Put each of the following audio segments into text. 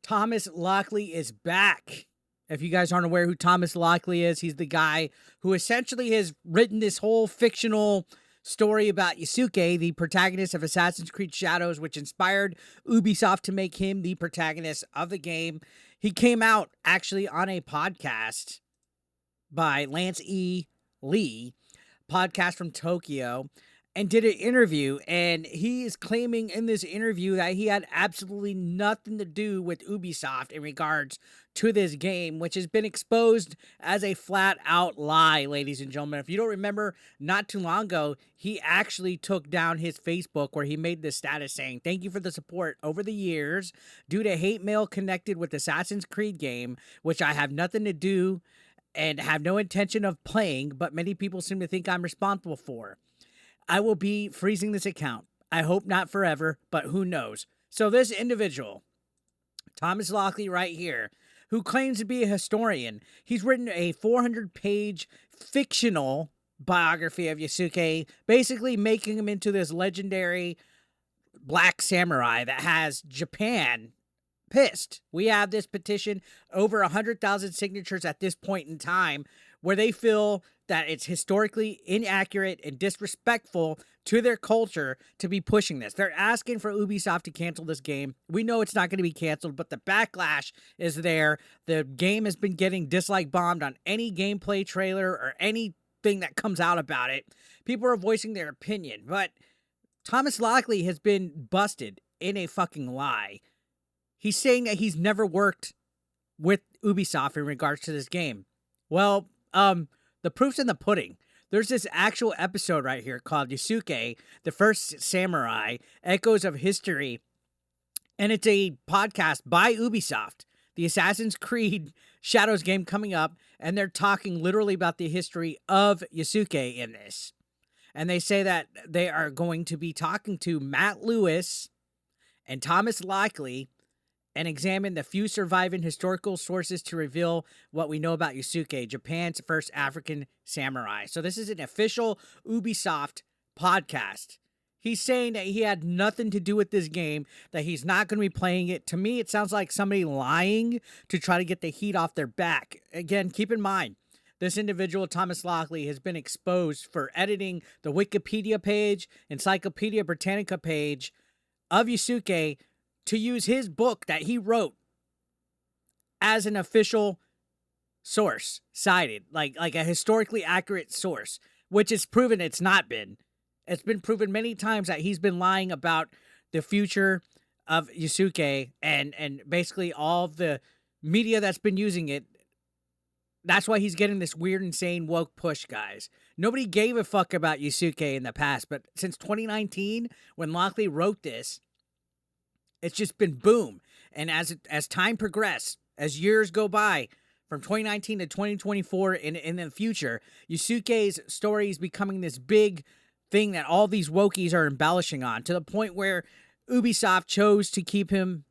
Thomas Lockley is back. If you guys aren't aware who Thomas Lockley is, he's the guy who essentially has written this whole fictional story about Yasuke, the protagonist of Assassin's Creed Shadows, which inspired Ubisoft to make him the protagonist of the game. He came out actually on a podcast by Lance E. Lee, podcast from Tokyo, and did an interview, and he is claiming in this interview that he had absolutely nothing to do with Ubisoft in regards to this game, which has been exposed as a flat-out lie, ladies and gentlemen. If you don't remember, not too long ago, he actually took down his Facebook where he made this status saying, "Thank you for the support over the years. Due to hate mail connected with Assassin's Creed game, which I have nothing to do and have no intention of playing, but many people seem to think I'm responsible for. I will be freezing this account. I hope not forever, but who knows." So this individual, Thomas Lockley right here, who claims to be a historian, he's written a 400-page fictional biography of Yasuke, basically making him into this legendary black samurai that has Japan pissed. We have this petition, over 100,000 signatures at this point in time, where they feel that it's historically inaccurate and disrespectful to their culture to be pushing this. They're asking for Ubisoft to cancel this game. We know it's not going to be canceled, but the backlash is there. The game has been getting dislike bombed on any gameplay trailer or anything that comes out about it. People are voicing their opinion, but Thomas Lockley has been busted in a fucking lie. He's saying that he's never worked with Ubisoft in regards to this game. Well, the proof's in the pudding. There's this actual episode right here called Yasuke, the First Samurai, Echoes of History. And it's a podcast by Ubisoft, the Assassin's Creed Shadows game coming up. And they're talking literally about the history of Yasuke in this. And they say that they are going to be talking to Matt Lewis and Thomas Lockley and examine the few surviving historical sources to reveal what we know about Yasuke, Japan's first African samurai. So this is an official Ubisoft podcast. He's saying that he had nothing to do with this game, that he's not going to be playing it. To me, it sounds like somebody lying to try to get the heat off their back. Again, keep in mind, this individual, Thomas Lockley, has been exposed for editing the Wikipedia page, Encyclopedia Britannica page of Yasuke to use his book that he wrote as an official source, cited, like a historically accurate source, which is proven it's not been. It's been proven many times that he's been lying about the future of Yasuke and basically all of the media that's been using it. That's why he's getting this weird, insane woke push, guys. Nobody gave a fuck about Yasuke in the past, but since 2019, when Lockley wrote this, it's just been boom. And as time progressed, as years go by, from 2019 to 2024 in the future, Yasuke's story is becoming this big thing that all these wokies are embellishing on, to the point where Ubisoft chose to keep him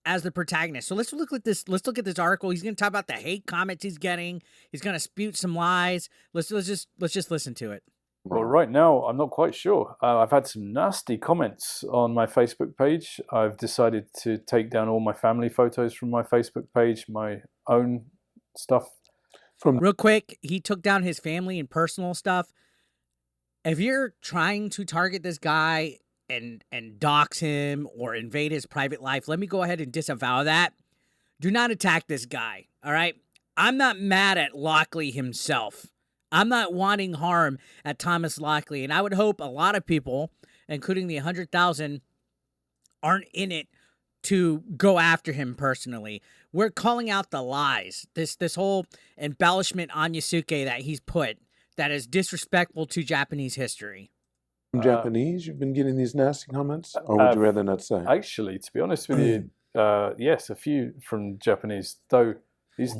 as the protagonist. So let's look at this. Let's look at this article. He's going to talk about the hate comments he's getting. He's going to spew some lies. Let's just listen to it. Well, right now, I'm not quite sure. I've had some nasty comments on my Facebook page. I've decided to take down all my family photos from my Facebook page, my own stuff. Real quick, he took down his family and personal stuff. If you're trying to target this guy and dox him or invade his private life, let me go ahead and disavow that. Do not attack this guy, all right? I'm not mad at Lockley himself. I'm not wanting harm at Thomas Lockley, and I would hope a lot of people, including the 100,000, aren't in it to go after him personally. We're calling out the lies, this whole embellishment on Yasuke that he's put that is disrespectful to Japanese history. Japanese? You've been getting these nasty comments? Or would you rather not say? Actually, to be honest with you, yes, a few from Japanese, though.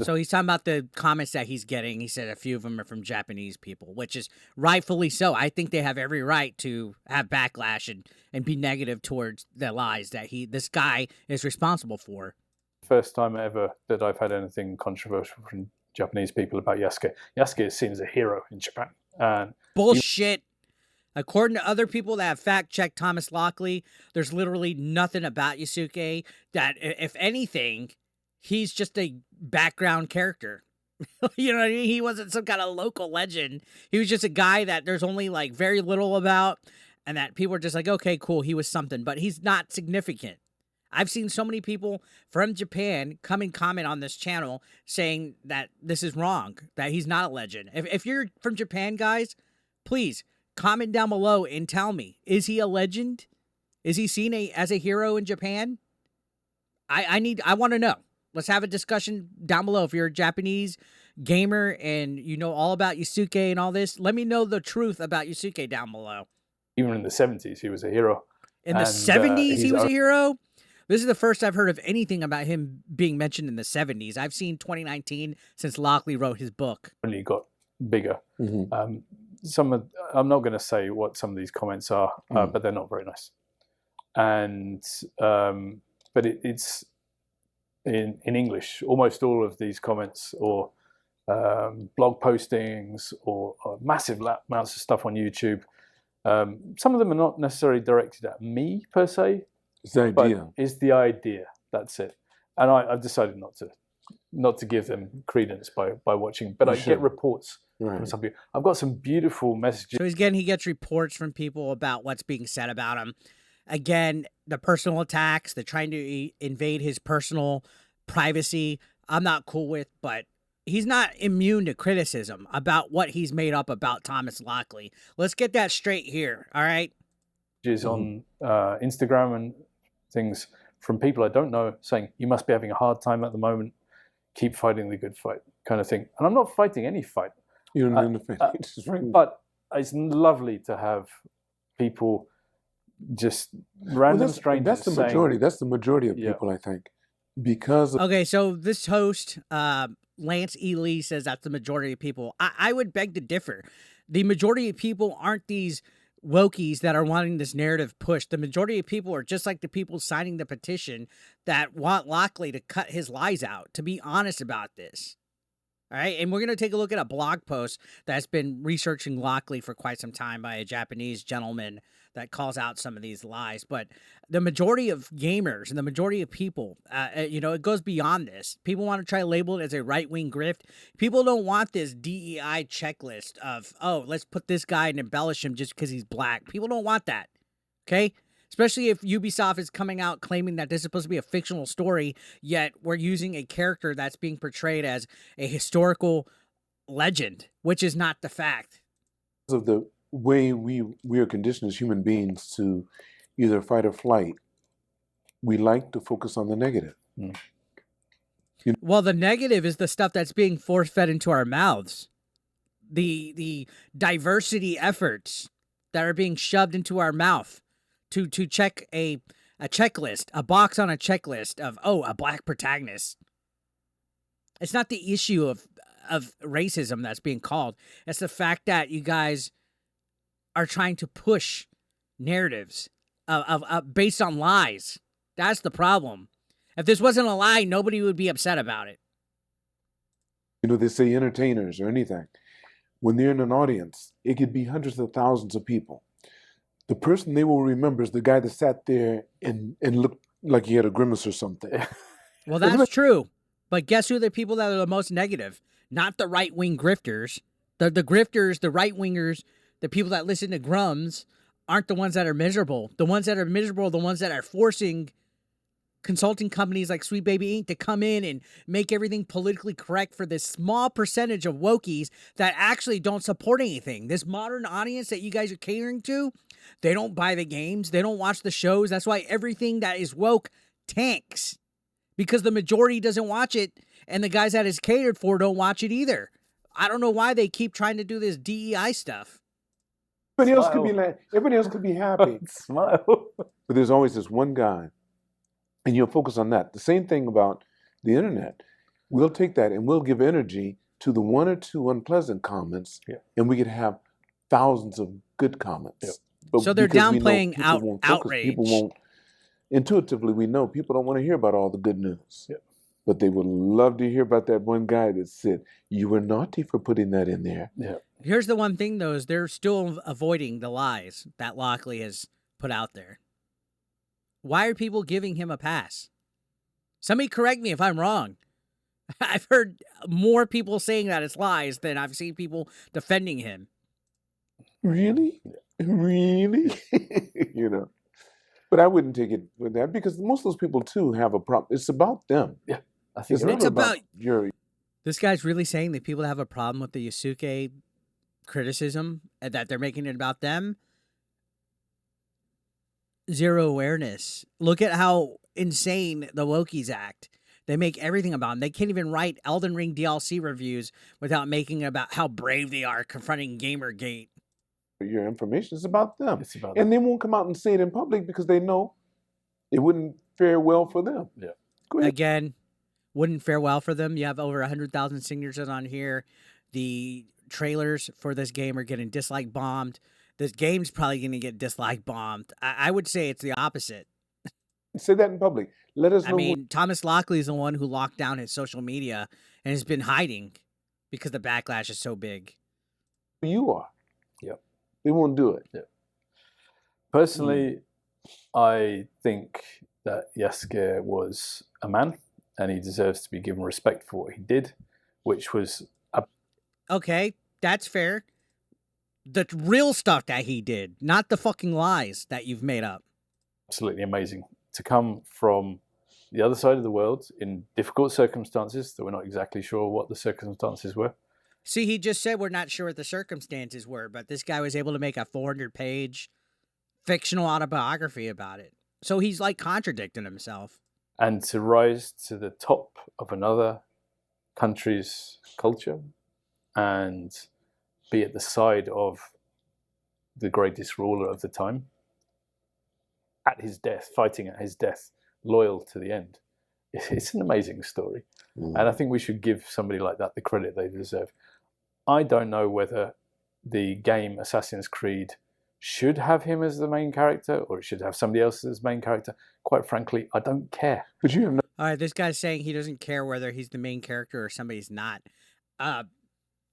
So he's talking about the comments that he's getting. He said a few of them are from Japanese people, which is rightfully so. I think they have every right to have backlash and be negative towards the lies that this guy is responsible for. First time ever that I've had anything controversial from Japanese people about Yasuke. Yasuke is seen as a hero in Japan. And bullshit. According to other people that have fact-checked Thomas Lockley, there's literally nothing about Yasuke that, if anything, he's just a background character. You know what I mean? He wasn't some kind of local legend. He was just a guy that there's only like very little about, and that people are just like, okay, cool, he was something, but he's not significant. I've seen so many people from Japan come and comment on this channel saying that this is wrong, that he's not a legend. If you're from Japan, guys, please comment down below and tell me, is he a legend? Is he seen as a hero in Japan? I want to know. Let's have a discussion down below. If you're a Japanese gamer and you know all about Yasuke and all this, let me know the truth about Yasuke down below. Even in the 70s, he was a hero. In the 70s, he was a hero? This is the first I've heard of anything about him being mentioned in the 70s. I've seen 2019 since Lockley wrote his book. Only got bigger. I'm not going to say what some of these comments are, but they're not very nice. And but it's in English. Almost all of these comments or blog postings or massive amounts of stuff on YouTube. Some of them are not necessarily directed at me per se. It's the idea. It's the idea. That's it. And I've decided not to give them credence by watching. But I get reports from some people. I've got some beautiful messages. So he gets reports from people about what's being said about him. Again, the personal attacks, the trying to invade his personal privacy, I'm not cool with, but he's not immune to criticism about what he's made up about Thomas Lockley. Let's get that straight here, all right? On Instagram and things from people I don't know saying, you must be having a hard time at the moment, keep fighting the good fight, kind of thing. And I'm not fighting any fight. You don't know but it's lovely to have people just random strangers. That's the majority. That's the majority of people, I think. Because okay, so this host, Lance E. Lee, says that's the majority of people. I would beg to differ. The majority of people aren't these wokies that are wanting this narrative pushed. The majority of people are just like the people signing the petition that want Lockley to cut his lies out, to be honest about this. All right, and we're going to take a look at a blog post that's been researching Lockley for quite some time by a Japanese gentleman that calls out some of these lies. But the majority of gamers and the majority of people, it goes beyond this. People want to try to label it as a right-wing grift. People don't want this DEI checklist of, oh, let's put this guy and embellish him just because he's black. People don't want that, okay? Especially if Ubisoft is coming out claiming that this is supposed to be a fictional story, yet we're using a character that's being portrayed as a historical legend, which is not the fact. Because of the way we are conditioned as human beings to either fight or flight, we like to focus on the negative. Well, the negative is the stuff that's being force-fed into our mouths. The diversity efforts that are being shoved into our mouth to check a checklist, a box on a checklist of, oh, a black protagonist. It's not the issue of racism that's being called. It's the fact that you guys are trying to push narratives of based on lies. That's the problem. If this wasn't a lie, nobody would be upset about it. You know, they say entertainers or anything. When they're in an audience, it could be hundreds of thousands of people. The person they will remember is the guy that sat there and looked like he had a grimace or something. Well, that's true. But guess who the people that are the most negative? Not the right-wing grifters. The grifters, the right-wingers, the people that listen to grums aren't the ones that are miserable. The ones that are miserable are the ones that are forcing consulting companies like Sweet Baby Inc. to come in and make everything politically correct for this small percentage of wokies that actually don't support anything. This modern audience that you guys are catering to, they don't buy the games. They don't watch the shows. That's why everything that is woke tanks, because the majority doesn't watch it, and the guys that is catered for don't watch it either. I don't know why they keep trying to do this DEI stuff. Everybody else could be like, everybody else could be happy. Smile. But there's always this one guy, and you'll focus on that. The same thing about the internet. We'll take that and we'll give energy to the one or two unpleasant comments, and we could have thousands of good comments. But so they're downplaying outrage. People won't. Intuitively, we know people don't want to hear about all the good news. But they would love to hear about that one guy that said, you were naughty for putting that in there. Here's the one thing, though, is they're still avoiding the lies that Lockley has put out there. Why are people giving him a pass? Somebody correct me if I'm wrong. I've heard more people saying that it's lies than I've seen people defending him. Really? Really? You know. But I wouldn't take it with that because most of those people too have a problem. It's about them. Yeah, I think It's you're not right. about your. This guy's really saying that people have a problem with the Yasuke criticism and that they're making it about them. Zero awareness. Look at how insane the Wokies act. They make everything about them. They can't even write Elden Ring DLC reviews without making it about how brave they are confronting Gamergate. Your information is about them. It's about And they won't come out and say it in public because they know it wouldn't fare well for them. Yeah. Go ahead. Again, wouldn't fare well for them. You have over 100,000 signatures on here. The trailers for this game are getting dislike bombed. This game's probably going to get dislike bombed. I would say it's the opposite. Say that in public. Let us know. I mean, Thomas Lockley is the one who locked down his social media and has been hiding because the backlash is so big. who you are. Yep. They won't do it. Yeah. Personally, I think that Yasuke was a man and he deserves to be given respect for what he did, which was Okay, that's fair. The real stuff that he did, not the fucking lies that you've made up. absolutely amazing. To come from the other side of the world in difficult circumstances that we're not exactly sure what the circumstances were. See, he just said we're not sure what the circumstances were, but this guy was able to make a 400-page fictional autobiography about it. So he's like contradicting himself. And to rise to the top of another country's culture and be at the side of the greatest ruler of the time at his death, fighting at his death, loyal to the end. It's an amazing story. And I think we should give somebody like that the credit they deserve. I don't know whether the game Assassin's Creed should have him as the main character or it should have somebody else as main character. Quite frankly, I don't care. But you have no. All right, this guy's saying he doesn't care whether he's the main character or somebody's not.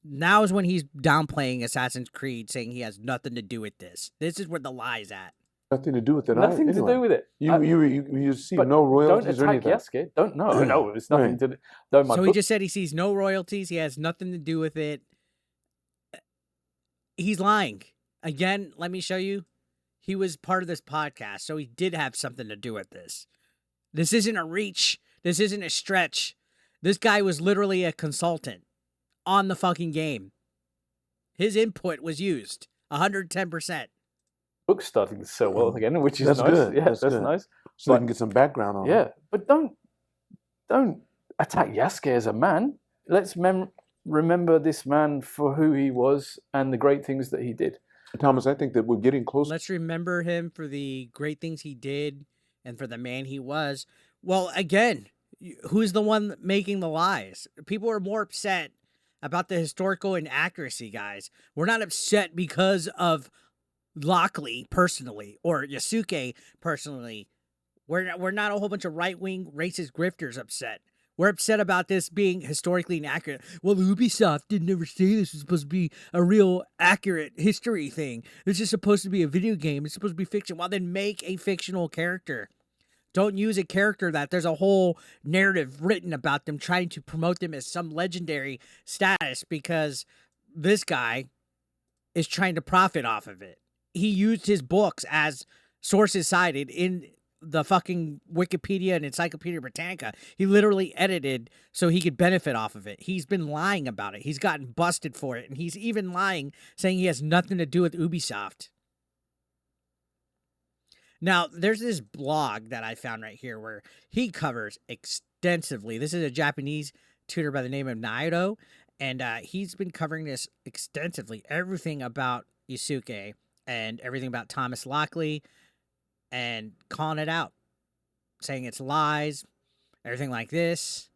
Now is when he's downplaying Assassin's Creed, saying he has nothing to do with this. This is where the lie's at. Nothing to do with it. Nothing to do with it. You receive But no royalties don't or attack anything. Yasuke. Don't no. It's nothing to do. No, my So he book, just said he sees no royalties. He has nothing to do with it. He's lying. Again, let me show you. He was part of this podcast, so he did have something to do with this. This isn't a reach. This isn't a stretch. This guy was literally a consultant on the fucking game. His input was used 110%. book's starting to sell well again, which is That's nice. good. Yeah, That's that's good. nice. So I can get some background on it. Yeah, but don't attack Yasuke as a man. Let's remember this man for who he was and the great things that he did. Thomas, I think that we're getting close. Let's remember him for the great things he did and for the man he was. Well, again, who's the one making the lies? People are more upset about the historical inaccuracy, guys. We're not upset because of Lockley personally or Yasuke personally. We're not a whole bunch of right-wing racist grifters upset. We're upset about this being historically inaccurate. Well, Ubisoft didn't ever say this was supposed to be a real accurate history thing. This is supposed to be a video game. It's supposed to be fiction. Well, then make a fictional character. Don't use a character that there's a whole narrative written about them, trying to promote them as some legendary status because this guy is trying to profit off of it. He used his books as sources cited in the fucking Wikipedia and Encyclopedia Britannica. He literally edited so he could benefit off of it. He's been lying about it. He's gotten busted for it. And he's even lying, saying he has nothing to do with Ubisoft. Now, there's this blog that I found right here where he covers extensively. This is a Japanese tutor by the name of Naito, and he's been covering this extensively. Everything about Yasuke and everything about Thomas Lockley and calling it out, saying it's lies, everything like this.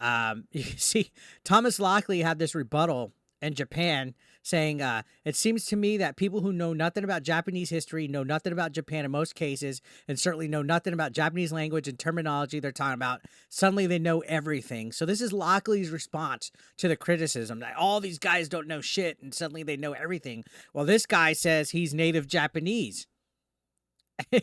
You see, Thomas Lockley had this rebuttal and Japan, saying, it seems to me that people who know nothing about Japanese history, know nothing about Japan in most cases, and certainly know nothing about Japanese language and terminology they're talking about, suddenly they know everything. So this is Lockley's response to the criticism that all these guys don't know shit and suddenly they know everything. Well, this guy says he's native Japanese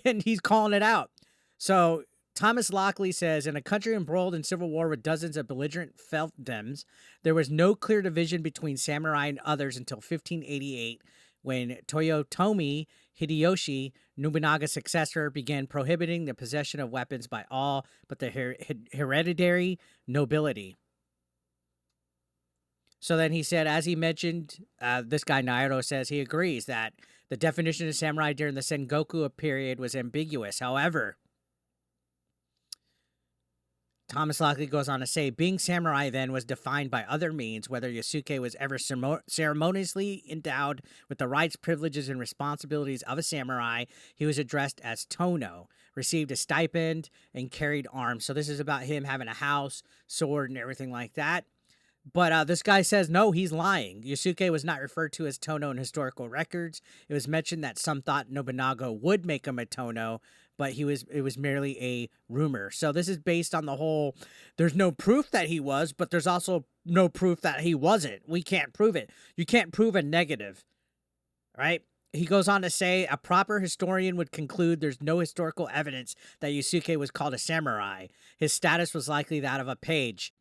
and he's calling it out. So Thomas Lockley says, in a country embroiled in civil war with dozens of belligerent fiefdoms, there was no clear division between samurai and others until 1588, when Toyotomi Hideyoshi, Nobunaga's successor, began prohibiting the possession of weapons by all but the hereditary nobility. So then he said, as he mentioned, this guy Nairo says he agrees that the definition of samurai during the Sengoku period was ambiguous. However, Thomas Lockley goes on to say, being samurai then was defined by other means. Whether Yasuke was ever ceremoniously endowed with the rights, privileges, and responsibilities of a samurai, he was addressed as Tono, received a stipend, and carried arms. So this is about him having a house, sword, and everything like that. But this guy says, no, he's lying. Yasuke was not referred to as Tono in historical records. It was mentioned that some thought Nobunaga would make him a Tono, but it was merely a rumor. So this is based on the whole, there's no proof that he was, but there's also no proof that he wasn't. We can't prove it. You can't prove a negative, right? He goes on to say, a proper historian would conclude there's no historical evidence that Yasuke was called a samurai. His status was likely that of a page.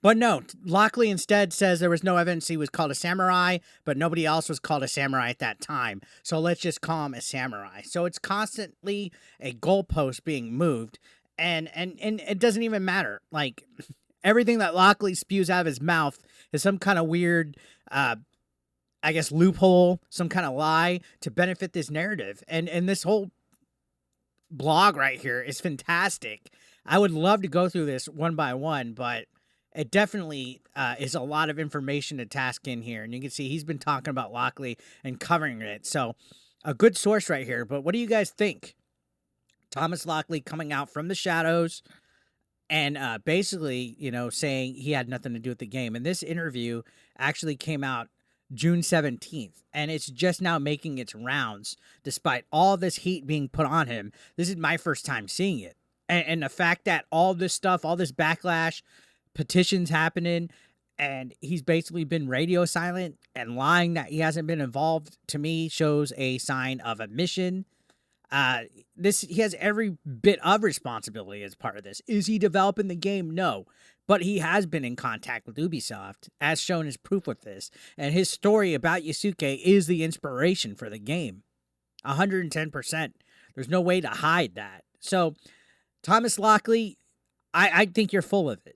But no, Lockley instead says there was no evidence he was called a samurai, but nobody else was called a samurai at that time. So let's just call him a samurai. So it's constantly a goalpost being moved, and it doesn't even matter. Like, everything that Lockley spews out of his mouth is some kind of weird, I guess, loophole, some kind of lie to benefit this narrative. And this whole blog right here is fantastic. I would love to go through this one by one, but it definitely is a lot of information to task in here. And you can see he's been talking about Lockley and covering it. So a good source right here. But what do you guys think? Thomas Lockley coming out from the shadows and basically, saying he had nothing to do with the game. And this interview actually came out June 17th. And it's just now making its rounds despite all this heat being put on him. This is my first time seeing it. And the fact that all this stuff, all this backlash, petitions happening, and he's basically been radio silent and lying that he hasn't been involved, to me shows a sign of omission. He has every bit of responsibility as part of this. Is he developing the game? No, but he has been in contact with Ubisoft, as shown as proof with this, and his story about Yasuke is the inspiration for the game. 110%. There's no way to hide that. So Thomas Lockley, I think you're full of it.